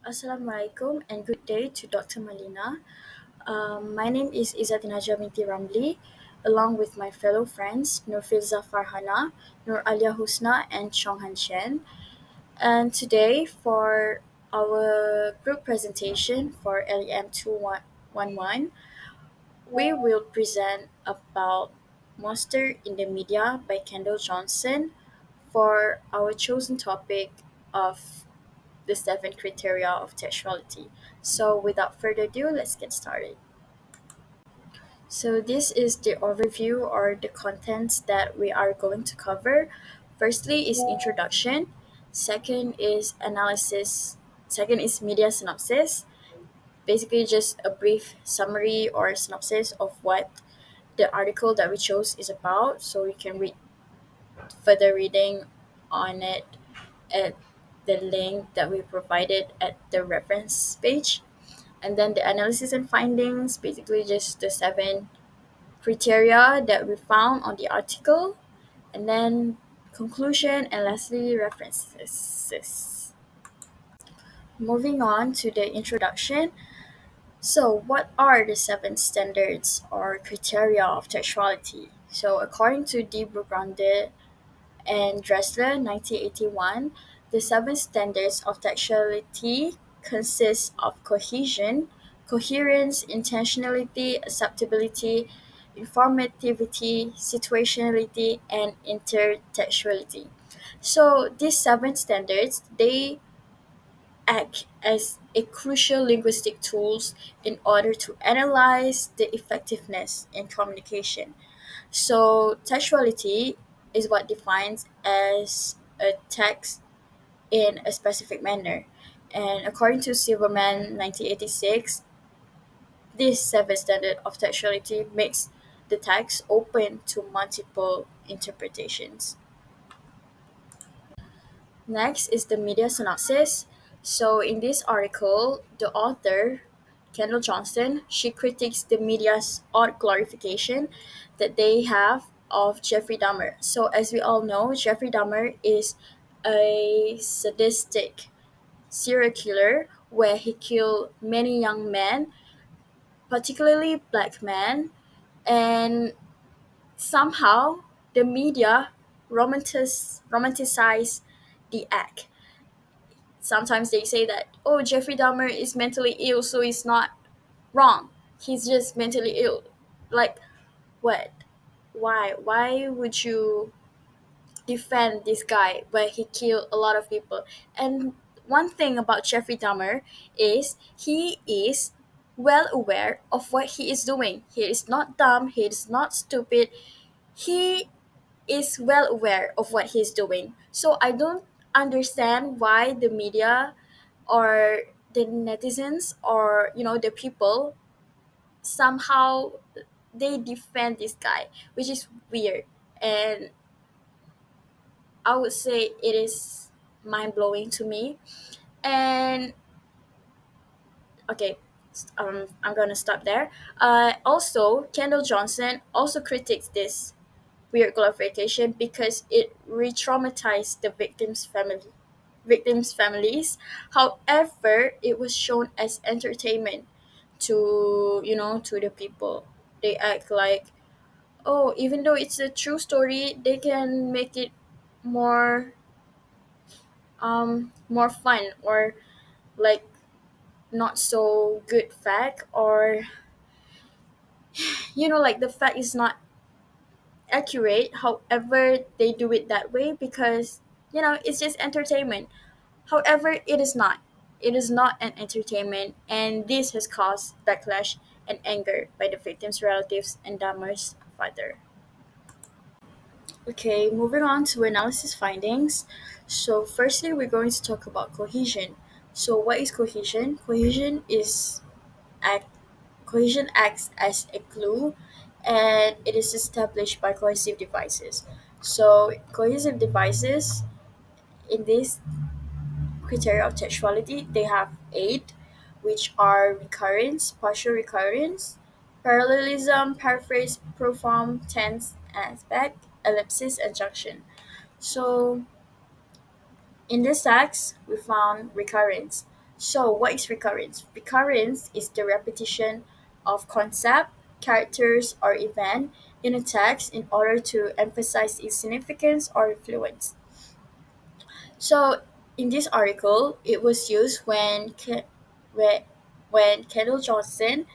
Assalamualaikum and good day to Dr. Malina. My name is IZZATI binti RAMLI, along with my fellow friends Nur FILZAH FARHANA, Nur Alia HUSNA, and CHIEN. And today, for our group presentation for LEM211, we will present about Monster in the Media by Kendall Johnson for our chosen topic of the seven criteria of textuality. So, without further ado, let's get started. So, this is the overview or the contents that we are going to cover. Firstly, is introduction. Second is analysis. Second is media synopsis. Basically, just a brief summary or synopsis of what the article that we chose is about, so you can read further reading on it at the link that we provided at the reference page. And then the analysis and findings, basically just the seven criteria that we found on the article, and then conclusion, and lastly references. Moving on to the introduction. So, what are the seven standards or criteria of textuality? So, according to De Brugrande and Dressler, 1981, the seven standards of textuality consist of cohesion, coherence, intentionality, acceptability, informativity, situationality, and intertextuality. So these seven standards, they act as a crucial linguistic tools in order to analyze the effectiveness in communication. So textuality is what defines as a text in a specific manner. And according to Silverman 1986, this seven standard of textuality makes the text open to multiple interpretations. Next is the media synopsis. So in this article, the author, Kendall Johnson, she critiques the media's odd glorification that they have of Jeffrey Dahmer. So as we all know, Jeffrey Dahmer is a sadistic serial killer where he killed many young men, particularly black men, and somehow the media romanticize the act. Sometimes they say that, oh, Jeffrey Dahmer is mentally ill, so he's not wrong. He's just mentally ill. Like, what? Why would you defend this guy where he killed a lot of people? And one thing about Jeffrey Dahmer is he is well aware of what he is doing. He is not dumb, he is not stupid. He is well aware of what he's doing. So I don't understand why the media or the netizens or the people somehow they defend this guy, which is weird. And I would say it is mind blowing to me. And okay, I'm gonna stop there. Also, Kendall Johnson also critiques this weird glorification because it re-traumatized the victims' families. However, it was shown as entertainment to the people. They act like, oh, even though it's a true story, they can make it more more fun, or like not so good fact, or like the fact is not accurate. However, they do it that way because it's just entertainment. However, it is not. It is not an entertainment, and this has caused backlash and anger by the victims' relatives and Dahmer's father. Okay, moving on to analysis findings. So, firstly, we're going to talk about cohesion. So, what is cohesion? Act, Cohesion acts as a glue, and it is established by cohesive devices. So, cohesive devices in this criteria of textuality, they have eight, which are recurrence, partial recurrence, parallelism, paraphrase, proform, tense, aspect, ellipsis, and junction. So in this text, we found recurrence. So, what is recurrence? Recurrence is the repetition of concept, characters, or event in a text in order to emphasize its significance or influence. So, in this article, it was used when, when Kendall Johnson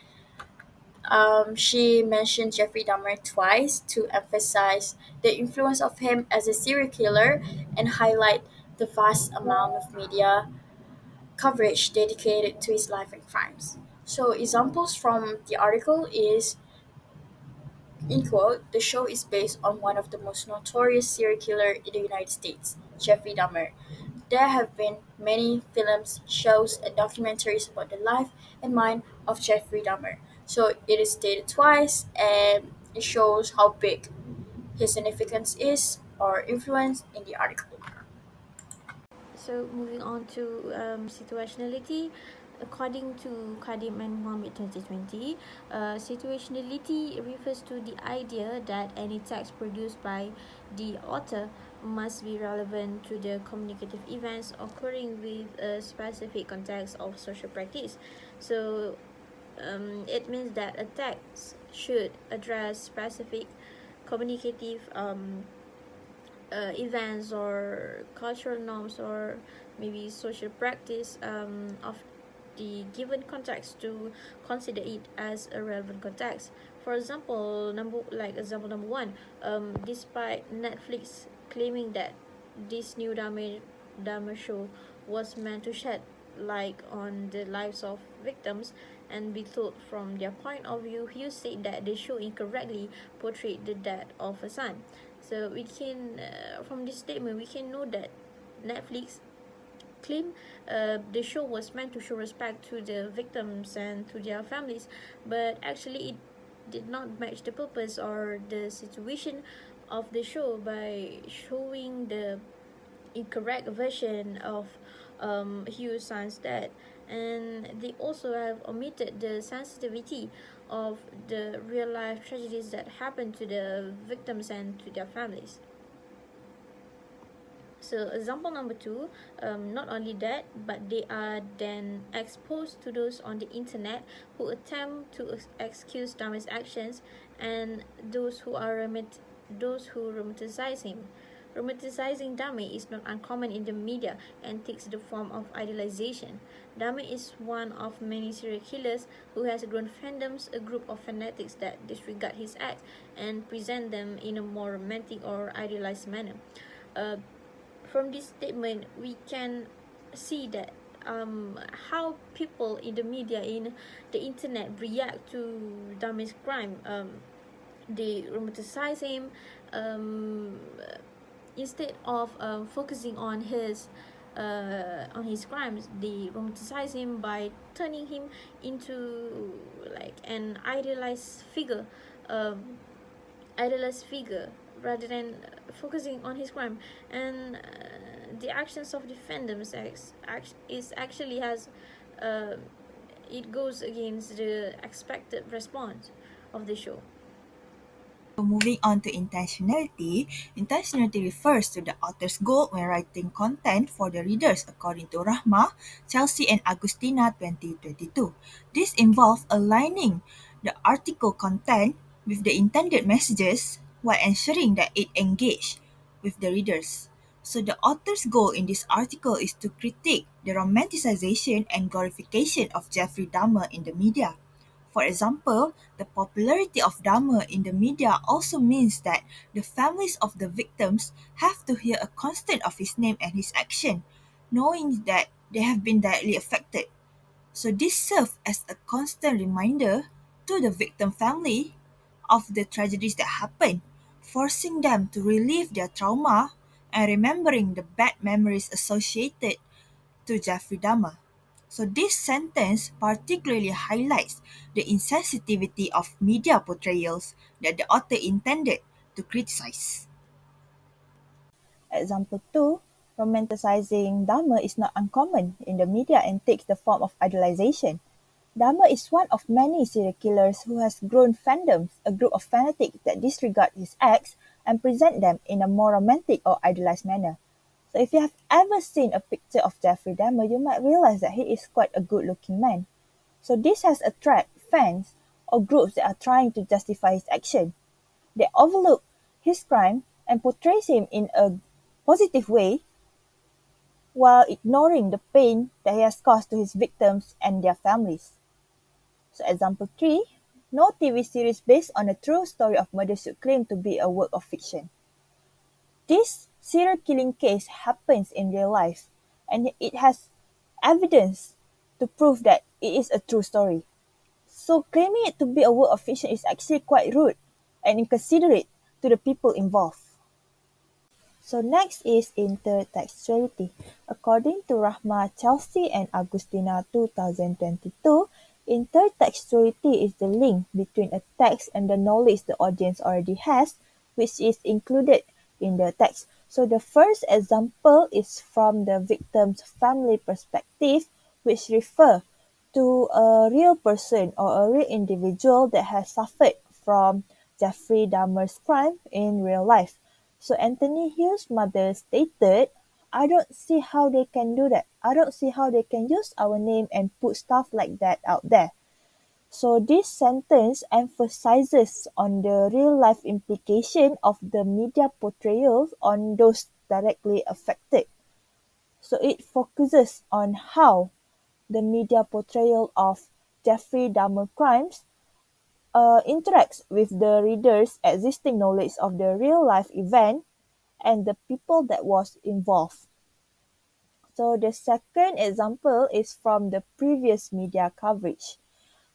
she mentioned Jeffrey Dahmer twice to emphasize the influence of him as a serial killer and highlight the vast amount of media coverage dedicated to his life and crimes. So examples from the article is, in quote, the show is based on one of the most notorious serial killer in the United States, Jeffrey Dahmer. There have been many films, shows, and documentaries about the life and mind of Jeffrey Dahmer. So it is stated twice, and it shows how big his significance is or influence in the article. So moving on to situationality, according to Kadim and Mohammed 2020, situationality refers to the idea that any text produced by the author must be relevant to the communicative events occurring with a specific context of social practice. So it means that a text should address specific communicative events or cultural norms or maybe social practice of the given context to consider it as a relevant context. For example, example number one, despite Netflix claiming that this new Dahmer show was meant to shed light on the lives of victims and be told from their point of view, Hughes said that the show incorrectly portrayed the death of a son. So we can, from this statement, we can know that Netflix claim the show was meant to show respect to the victims and to their families, but actually it did not match the purpose or the situation of the show by showing the incorrect version of Hugh's son's death. And they also have omitted the sensitivity of the real life tragedies that happened to the victims and to their families. So example number two, not only that, but they are then exposed to those on the internet who attempt to excuse Dahmer's actions and those who romanticize him. Romanticizing Dahmer is not uncommon in the media and takes the form of idealization. Dahmer is one of many serial killers who has grown fandoms, a group of fanatics that disregard his acts and present them in a more romantic or idealized manner. Uh, from this statement, we can see that how people in the media, in the internet, react to Dahmer's crime. They romanticize him um, instead of focusing on his crimes. They romanticize him by turning him into like an um, idolized figure rather than focusing on his crime. And the actions of the fandoms is actually has uh, it goes against the expected response of the show. So moving on to intentionality, intentionality refers to the author's goal when writing content for the readers according to Rahma, Chelsea and Agustina 2022. This involves aligning the article content with the intended messages while ensuring that it engages with the readers. So the author's goal in this article is to critique the romanticization and glorification of Jeffrey Dahmer in the media. For example, the popularity of Dahmer in the media also means that the families of the victims have to hear a constant of his name and his action, knowing that they have been directly affected. So this serves as a constant reminder to the victim family of the tragedies that happened, forcing them to relive their trauma and remembering the bad memories associated to Jeffrey Dahmer. So this sentence particularly highlights the insensitivity of media portrayals that the author intended to criticize. Example 2, romanticizing Dahmer is not uncommon in the media and takes the form of idolization. Dahmer is one of many serial killers who has grown fandoms, a group of fanatics that disregard his acts and present them in a more romantic or idealized manner. So if you have ever seen a picture of Jeffrey Dahmer, you might realize that he is quite a good-looking man. So this has attracted fans or groups that are trying to justify his action. They overlook his crime and portrays him in a positive way while ignoring the pain that he has caused to his victims and their families. So example 3, no TV series based on a true story of murder should claim to be a work of fiction. This serial killing case happens in real life and it has evidence to prove that it is a true story. So claiming it to be a work of fiction is actually quite rude and inconsiderate to the people involved. So next is intertextuality. According to Rahma, Chelsea and Agustina 2022, intertextuality is the link between a text and the knowledge the audience already has, which is included in the text. So the first example is from the victim's family perspective, which refer to a real person or a real individual that has suffered from Jeffrey Dahmer's crime in real life. So Anthony Hughes' mother stated, I don't see how they can do that. I don't see how they can use our name and put stuff like that out there. So this sentence emphasizes on the real life implication of the media portrayals on those directly affected. So it focuses on how the media portrayal of Jeffrey Dahmer crimes interacts with the reader's existing knowledge of the real life event and the people that was involved. So the second example is from the previous media coverage.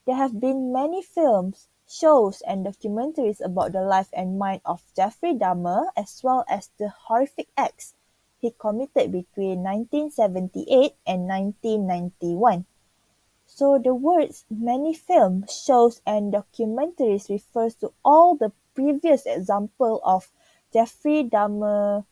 There have been many films, shows, and documentaries about the life and mind of Jeffrey Dahmer as well as the horrific acts he committed between 1978 and 1991. So the words many films, shows, and documentaries refers to all the previous example of Jeffrey Dahmer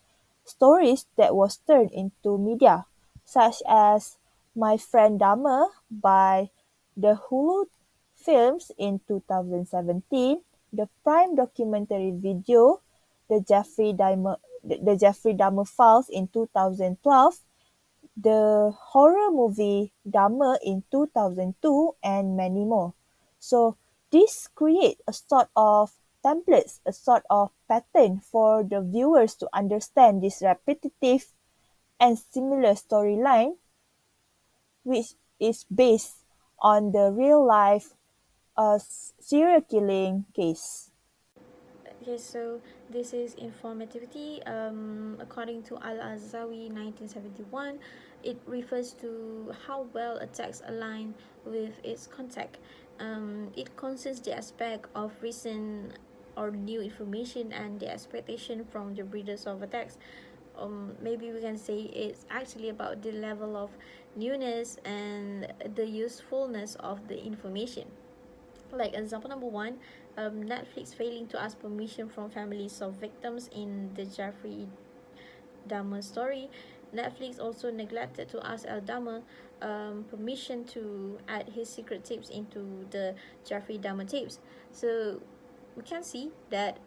stories that was turned into media, such as My Friend Dahmer by the Hulu Films in 2017, the Prime documentary video The Jeffrey Dahmer Files in 2012, the horror movie Dahmer in 2002, and many more. So this create a sort of templates, a sort of pattern for the viewers to understand this repetitive and similar storyline, which is based on the real life serial killing case. Okay, so this is informativity. According to Al-Azawi 1971, it refers to how well a text aligns with its context. It concerns the aspect of recent or new information and the expectation from the readers of a text. Maybe we can say it's actually about the level of newness and the usefulness of the information. Like example number one, Netflix failing to ask permission from families of victims in the Jeffrey Dahmer story. Netflix also neglected to ask El Dahmer permission to add his secret tapes into the Jeffrey Dahmer tapes. So we can see that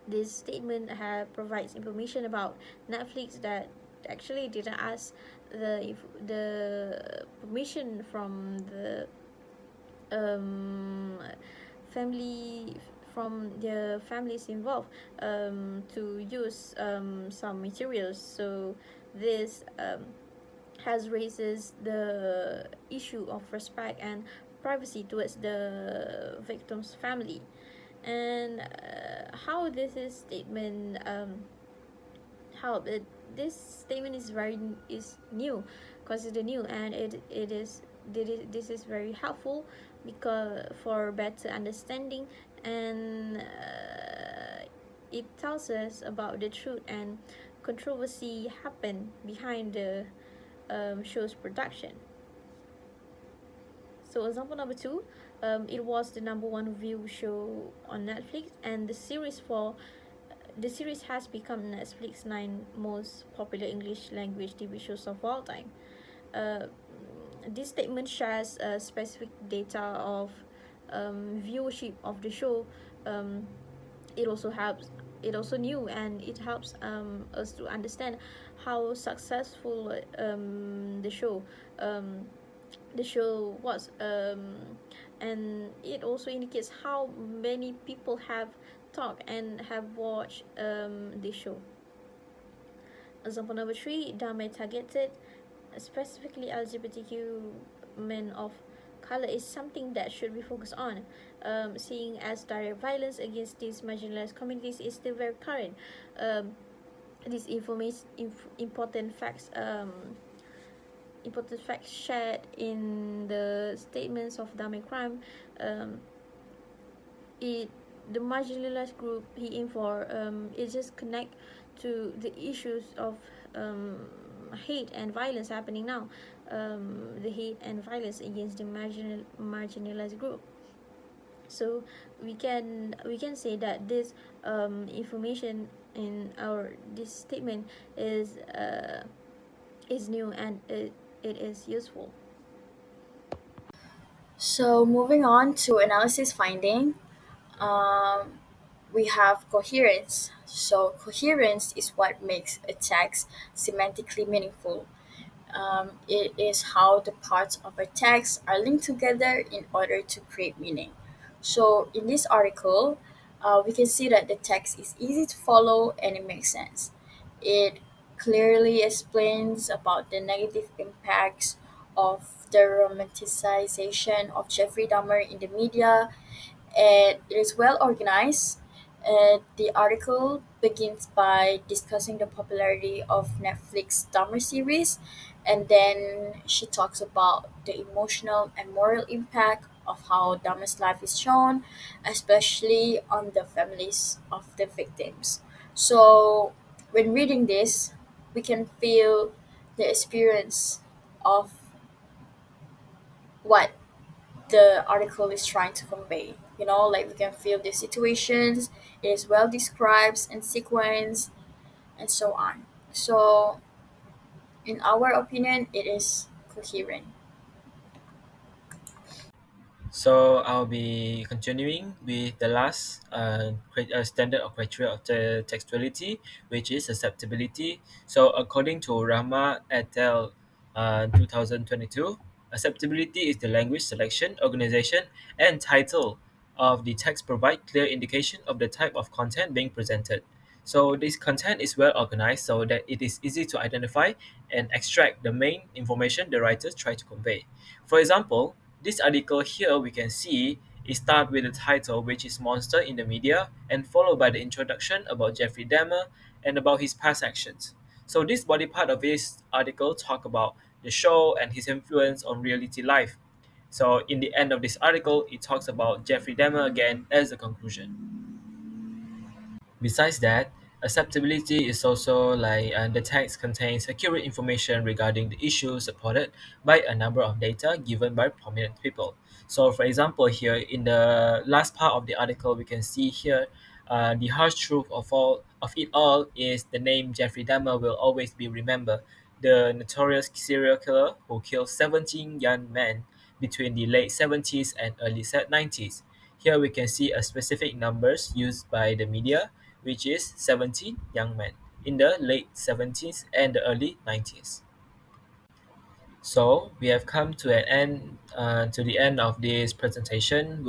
this statement provides information about Netflix that actually didn't ask the permission from the um, family from the families involved to use some materials. So this has raises the issue of respect and privacy towards the victim's family. And how this is statement how it this statement is new, considered new, and this is very helpful because for better understanding, and it tells us about the truth and controversy happened behind the show's production. So example number two, it was the number one view show on Netflix, and the series has become Netflix's 9 most popular English language TV shows of all time. Uh, this statement shares specific data of viewership of the show. It also helps it also new, and it helps us to understand how successful um, the show was, and it also indicates how many people have talked and have watched the show. Example number three, Dame targeted specifically LGBTQ men of color is something that should be focused on, seeing as direct violence against these marginalized communities is still very current. Um, these important facts shared in the statements of Dame crime, um, it the marginalized group he aimed for, it just connect to the issues of um, hate and violence happening now, the hate and violence against the marginalized group. So we can say that this information in our this statement is new, and it is useful. So moving on to analysis finding, um, we have coherence. So coherence is what makes a text semantically meaningful. It is how the parts of a text are linked together in order to create meaning. So in this article, we can see that the text is easy to follow and it makes sense. It clearly explains about the negative impacts of the romanticization of Jeffrey Dahmer in the media, and it is well organized. The article begins by discussing the popularity of Netflix Dahmer series, and then she talks about the emotional and moral impact of how Dahmer's life is shown, especially on the families of the victims. So, when reading this, we can feel the experience of what the article is trying to convey. Like we can feel the situations, it is well described and sequenced, and so on. So, in our opinion, it is coherent. So I'll be continuing with the last standard or criteria of the textuality, which is acceptability. So according to Rama et al. 2022, acceptability is the language selection, organization, and title of the text provide clear indication of the type of content being presented. So this content is well organized so that it is easy to identify and extract the main information the writers try to convey. For example, this article here we can see it start with the title, which is Monster in the Media, and followed by the introduction about Jeffrey Dahmer and about his past actions. So this body part of this article talk about the show and his influence on reality life. So in the end of this article, it talks about Jeffrey Dahmer again as a conclusion. Besides that, acceptability is also like the text contains accurate information regarding the issues supported by a number of data given by prominent people. So, for example, here in the last part of the article, we can see here the harsh truth of it all is the name Jeffrey Dahmer will always be remembered. The notorious serial killer who killed 17 young men between the late 70s and early 90s. Here we can see a specific numbers used by the media, which is 17 young men in the late 70s and the early 90s. So we have come to an end to the end of this presentation,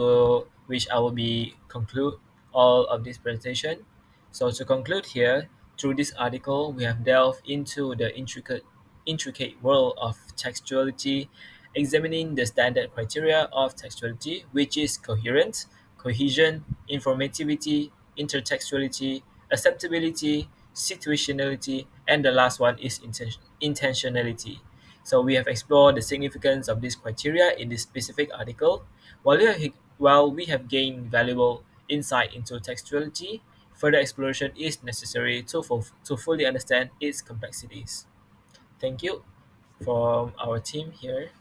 which I will be conclude all of this presentation. So to conclude here, through this article, we have delved into the intricate world of textuality, examining the standard criteria of textuality, which is coherence, cohesion, informativity, intertextuality, acceptability, situationality, and the last one is intentionality. So we have explored the significance of these criteria in this specific article. While we have gained valuable insight into textuality, further exploration is necessary to fully understand its complexities. Thank you from our team here.